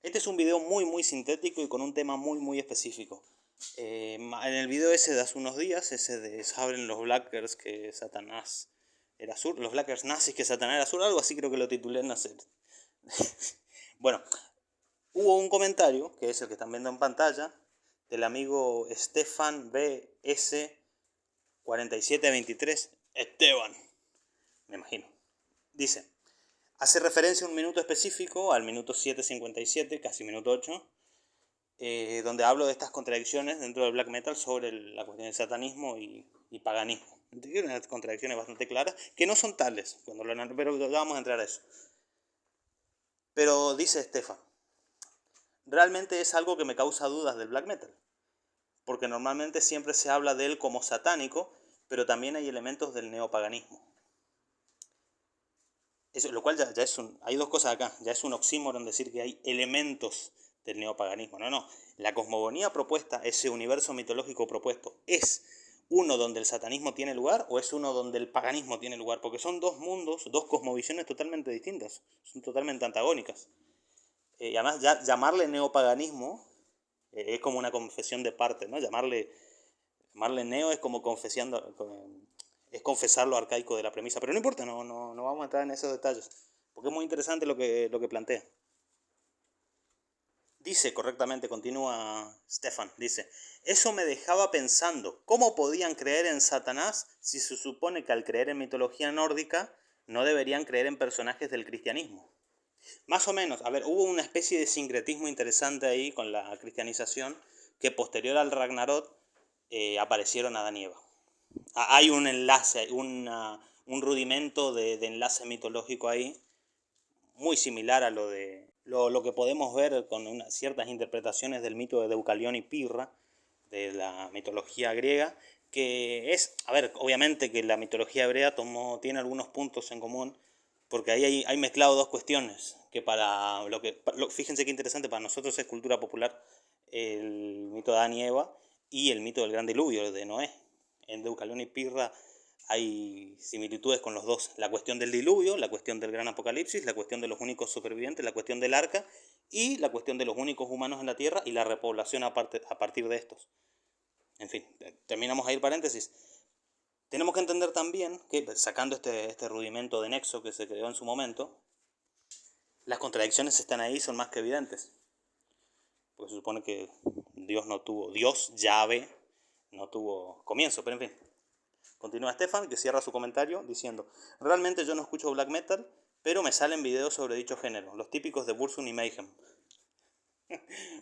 Este es un video muy sintético y con un tema muy específico. En el video ese de hace unos días, ese de saben los Blackers que Satanás era sur, los Blackers nazis que Satanás era sur, algo así creo que lo titulé en hacer. Bueno, hubo un comentario, que es el que están viendo en pantalla, del amigo Stefan BS 4723, Esteban, me imagino. Dice, hace referencia a un minuto específico, al minuto 7:57, casi minuto 8, donde hablo de estas contradicciones dentro del black metal sobre la cuestión del satanismo y paganismo. Tiene unas contradicciones bastante claras, que no son tales, pero ya vamos a entrar a eso. Pero dice Stefan, realmente es algo que me causa dudas del black metal, porque normalmente siempre se habla de él como satánico, pero también hay elementos del neopaganismo. Eso, lo cual ya es hay dos cosas acá, ya es un oxímoron decir que hay elementos del neopaganismo. No, la cosmogonía propuesta, ese universo mitológico propuesto, ¿es uno donde el satanismo tiene lugar o es uno donde el paganismo tiene lugar? Porque son dos mundos, dos cosmovisiones totalmente distintas, son totalmente antagónicas. Y además ya llamarle neopaganismo es como una confesión de parte, ¿no? Llamarle neo es como es confesar lo arcaico de la premisa, pero no importa, no vamos a entrar en esos detalles, porque es muy interesante lo que plantea. Dice correctamente, continúa Stefan, dice, eso me dejaba pensando, ¿cómo podían creer en Satanás si se supone que al creer en mitología nórdica no deberían creer en personajes del cristianismo? Más o menos, a ver, hubo una especie de sincretismo interesante ahí con la cristianización, que posterior al Ragnarok aparecieron Adán y Eva. Hay un enlace, un rudimento de enlace mitológico ahí, muy similar a lo que podemos ver con ciertas interpretaciones del mito de Deucalión y Pirra, de la mitología griega, que es, a ver, obviamente que la mitología hebrea tiene algunos puntos en común, porque ahí hay mezclado dos cuestiones, que fíjense qué interesante, para nosotros es cultura popular el mito de Adán y Eva y el mito del gran diluvio de Noé. En Deucalión y Pirra hay similitudes con los dos, la cuestión del diluvio, la cuestión del gran apocalipsis, la cuestión de los únicos supervivientes, la cuestión del arca y la cuestión de los únicos humanos en la tierra y la repoblación a partir de estos. En fin, terminamos ahí el paréntesis. Tenemos que entender también que, sacando este rudimento de nexo que se creó en su momento, las contradicciones están ahí, son más que evidentes. Porque se supone que Dios, Yahvé, no tuvo comienzo, pero en fin. Continúa Stefan, que cierra su comentario diciendo, realmente yo no escucho black metal, pero me salen videos sobre dicho género, los típicos de Burzum y Mayhem.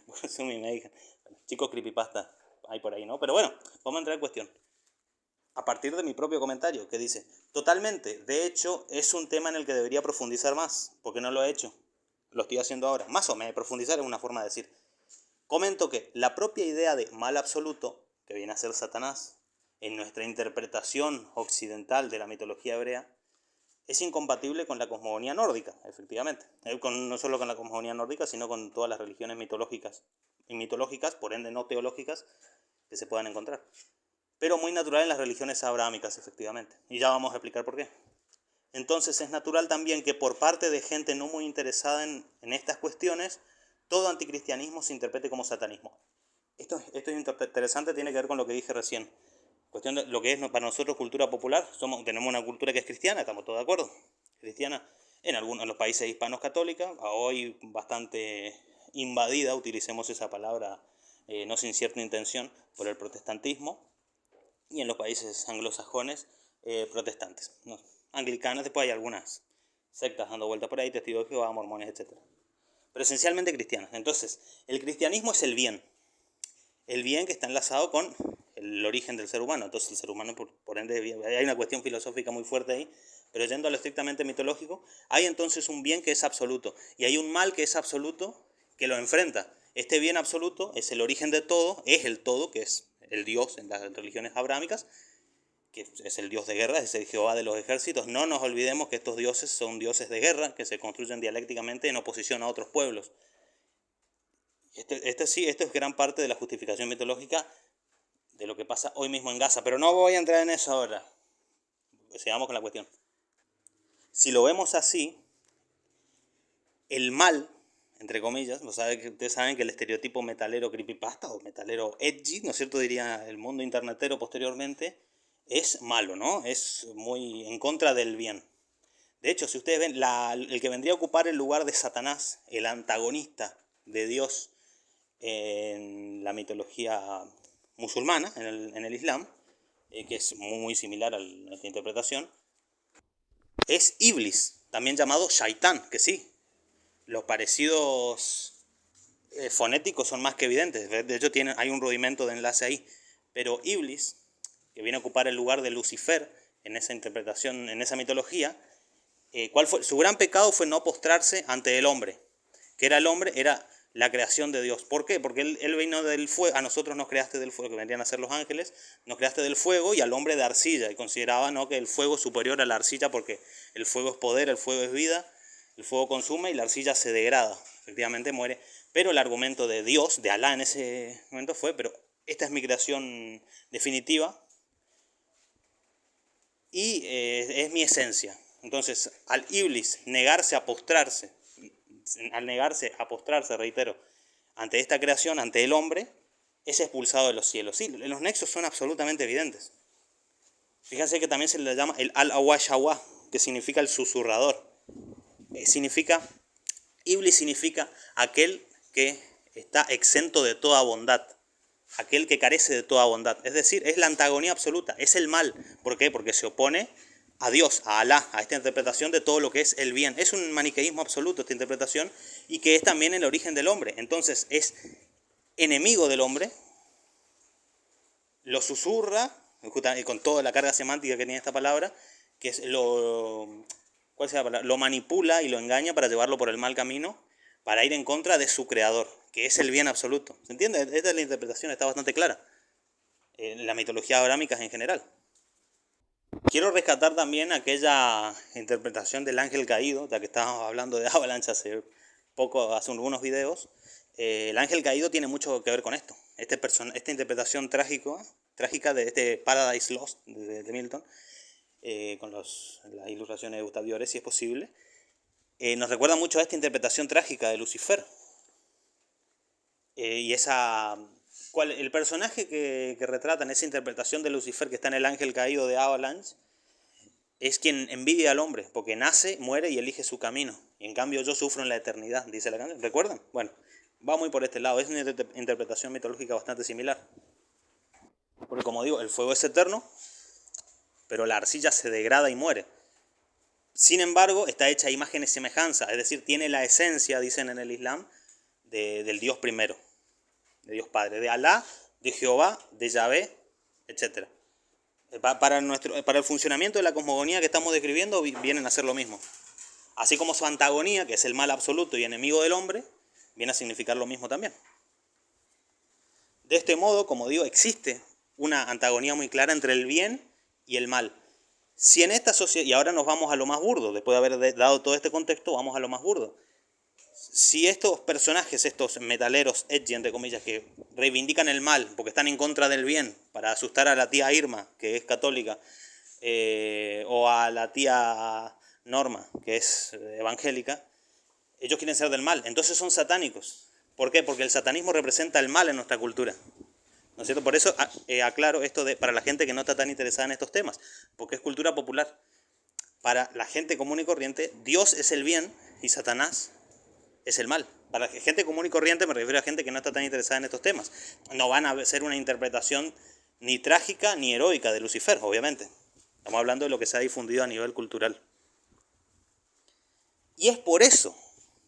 Burzum y Mayhem. Chicos creepypasta, hay por ahí, ¿no? Pero bueno, vamos a entrar en cuestión. A partir de mi propio comentario, que dice, totalmente, de hecho, es un tema en el que debería profundizar más, porque no lo he hecho. Lo estoy haciendo ahora. Más o menos, profundizar es una forma de decir. Comento que la propia idea de mal absoluto, que viene a ser Satanás, en nuestra interpretación occidental de la mitología hebrea, es incompatible con la cosmogonía nórdica, efectivamente. No solo con la cosmogonía nórdica, sino con todas las religiones mitológicas, y mitológicas, por ende no teológicas, que se puedan encontrar. Pero muy natural en las religiones abrahámicas, efectivamente. Y ya vamos a explicar por qué. Entonces es natural también que por parte de gente no muy interesada en estas cuestiones, todo anticristianismo se interprete como satanismo. Esto es interesante, tiene que ver con lo que dije recién. Cuestión de lo que es para nosotros cultura popular. Tenemos una cultura que es cristiana, estamos todos de acuerdo. Cristiana en los países hispanos católica, hoy bastante invadida, utilicemos esa palabra no sin cierta intención, por el protestantismo. Y en los países anglosajones, protestantes, ¿no? Anglicanas, después hay algunas sectas dando vuelta por ahí, testigos de Jehová, mormones, etc. Pero esencialmente cristianas. Entonces, el cristianismo es el bien que está enlazado con el origen del ser humano. Entonces el ser humano, por ende, hay una cuestión filosófica muy fuerte ahí, pero yendo a lo estrictamente mitológico, hay entonces un bien que es absoluto, y hay un mal que es absoluto que lo enfrenta. Este bien absoluto es el origen de todo, es el todo, que es el Dios en las religiones abrahámicas, que es el Dios de guerra, es el Jehová de los ejércitos. No nos olvidemos que estos dioses son dioses de guerra, que se construyen dialécticamente en oposición a otros pueblos. Esto es gran parte de la justificación mitológica de lo que pasa hoy mismo en Gaza, pero no voy a entrar en eso ahora. Sigamos con la cuestión. Si lo vemos así, el mal, entre comillas. Ustedes saben que el estereotipo metalero creepypasta o metalero edgy, ¿no es cierto?, diría el mundo internetero posteriormente, es malo, ¿no? Es muy en contra del bien. De hecho, si ustedes ven, el que vendría a ocupar el lugar de Satanás, el antagonista de Dios en la mitología musulmana, en el Islam, que es muy similar a esta interpretación, es Iblis, también llamado Shaitán, que sí, los parecidos fonéticos son más que evidentes. De hecho, hay un rudimento de enlace ahí. Pero Iblis, que viene a ocupar el lugar de Lucifer en esa interpretación, en esa mitología, ¿cuál fue? Su gran pecado fue no postrarse ante el hombre. Que era el hombre, era la creación de Dios. ¿Por qué? Porque él vino del fuego, a nosotros nos creaste del fuego, que vendrían a ser los ángeles, nos creaste del fuego y al hombre de arcilla. Y consideraba, ¿no?, que el fuego es superior a la arcilla porque el fuego es poder, el fuego es vida, el fuego consume y la arcilla se degrada, efectivamente muere. Pero el argumento de Dios, de Alá en ese momento fue, pero esta es mi creación definitiva y es mi esencia. Entonces, al Iblis negarse a postrarse, reitero, ante esta creación, ante el hombre, es expulsado de los cielos. Sí, los nexos son absolutamente evidentes. Fíjense que también se le llama el al-awashawa, que significa el susurrador. Iblis significa aquel que está exento de toda bondad, aquel que carece de toda bondad. Es decir, es la antagonía absoluta, es el mal. ¿Por qué? Porque se opone a Dios, a Alá, a esta interpretación de todo lo que es el bien. Es un maniqueísmo absoluto esta interpretación y que es también el origen del hombre. Entonces es enemigo del hombre, lo susurra, con toda la carga semántica que tiene esta palabra, que es ¿cuál es la palabra? Lo manipula y lo engaña para llevarlo por el mal camino, para ir en contra de su creador, que es el bien absoluto. ¿Se entiende? Esta es la interpretación, está bastante clara en la mitología abrámica en general. Quiero rescatar también aquella interpretación del ángel caído, ya que estábamos hablando de Avalanche hace algunos videos. El ángel caído tiene mucho que ver con esto. Esta interpretación trágica de este Paradise Lost de Milton, con las ilustraciones de Gustave Doré, si es posible, nos recuerda mucho a esta interpretación trágica de Lucifer. Y el personaje que retrata en esa interpretación de Lucifer, que está en el ángel caído de Avalanche, es quien envidia al hombre, porque nace, muere y elige su camino. Y en cambio yo sufro en la eternidad, dice la canción. ¿Recuerdan? Bueno, va muy por este lado. Es una interpretación mitológica bastante similar. Porque como digo, el fuego es eterno, pero la arcilla se degrada y muere. Sin embargo, está hecha a imagen y semejanza, es decir, tiene la esencia, dicen en el Islam, del Dios primero, de Dios Padre, de Alá, de Jehová, de Yahvé, etc. Para el funcionamiento de la cosmogonía que estamos describiendo, vienen a ser lo mismo. Así como su antagonía, que es el mal absoluto y enemigo del hombre, viene a significar lo mismo también. De este modo, como digo, existe una antagonía muy clara entre el bien y el mal. Si en esta sociedad, y ahora nos vamos a lo más burdo, después de haber dado todo este contexto, vamos a lo más burdo. Si estos personajes, estos metaleros edgy, entre comillas, que reivindican el mal porque están en contra del bien, para asustar a la tía Irma, que es católica, o a la tía Norma, que es evangélica, ellos quieren ser del mal, entonces son satánicos. ¿Por qué? Porque el satanismo representa el mal en nuestra cultura. ¿No es cierto? Por eso aclaro esto para la gente que no está tan interesada en estos temas, porque es cultura popular. Para la gente común y corriente, Dios es el bien y Satanás es el mal. Para la gente común y corriente me refiero a gente que no está tan interesada en estos temas. No van a ser una interpretación ni trágica ni heroica de Lucifer, obviamente. Estamos hablando de lo que se ha difundido a nivel cultural. Y es por eso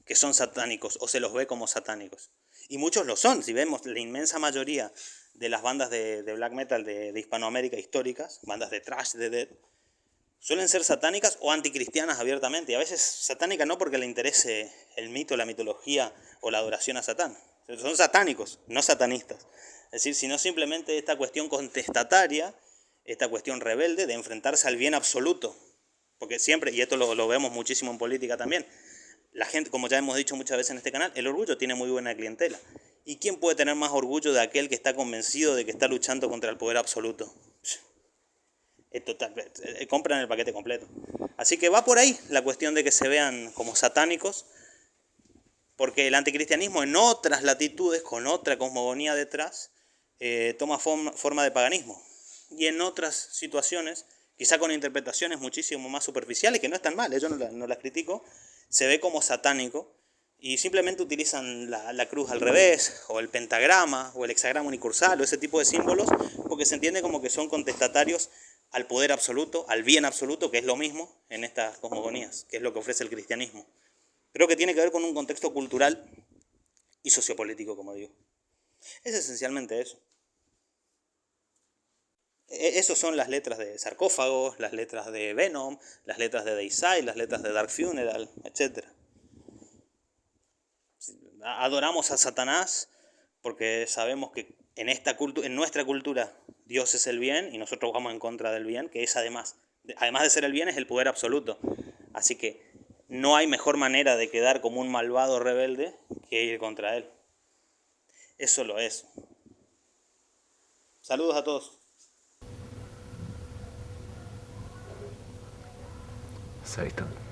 que son satánicos o se los ve como satánicos. Y muchos lo son. Si vemos la inmensa mayoría de las bandas de black metal de Hispanoamérica históricas, bandas de thrash, de death, suelen ser satánicas o anticristianas abiertamente. Y a veces satánicas no porque le interese el mito, la mitología o la adoración a Satán. Son satánicos, no satanistas. Es decir, sino simplemente esta cuestión contestataria, esta cuestión rebelde de enfrentarse al bien absoluto. Porque siempre, y esto lo vemos muchísimo en política también, la gente, como ya hemos dicho muchas veces en este canal, el orgullo tiene muy buena clientela. ¿Y quién puede tener más orgullo de aquel que está convencido de que está luchando contra el poder absoluto? Compran el paquete completo. Así que va por ahí la cuestión de que se vean como satánicos Porque el anticristianismo en otras latitudes, con otra cosmogonía detrás, toma forma de paganismo. Y en otras situaciones, quizá con interpretaciones muchísimo más superficiales, que no están mal, yo no las critico, se ve como satánico y simplemente utilizan la cruz al revés, o el pentagrama, o el hexagrama unicursal, o ese tipo de símbolos, porque se entiende como que son contestatarios al poder absoluto, al bien absoluto, que es lo mismo en estas cosmogonías, que es lo que ofrece el cristianismo. Creo que tiene que ver con un contexto cultural y sociopolítico, como digo. Es esencialmente eso. Esos son las letras de Sarcófagos, las letras de Venom, las letras de Deicide, las letras de Dark Funeral, etc. Adoramos a Satanás porque sabemos que en nuestra cultura Dios es el bien y nosotros vamos en contra del bien, que es además de ser el bien, es el poder absoluto. Así que no hay mejor manera de quedar como un malvado rebelde que ir contra él. Eso lo es. Saludos a todos. Satan.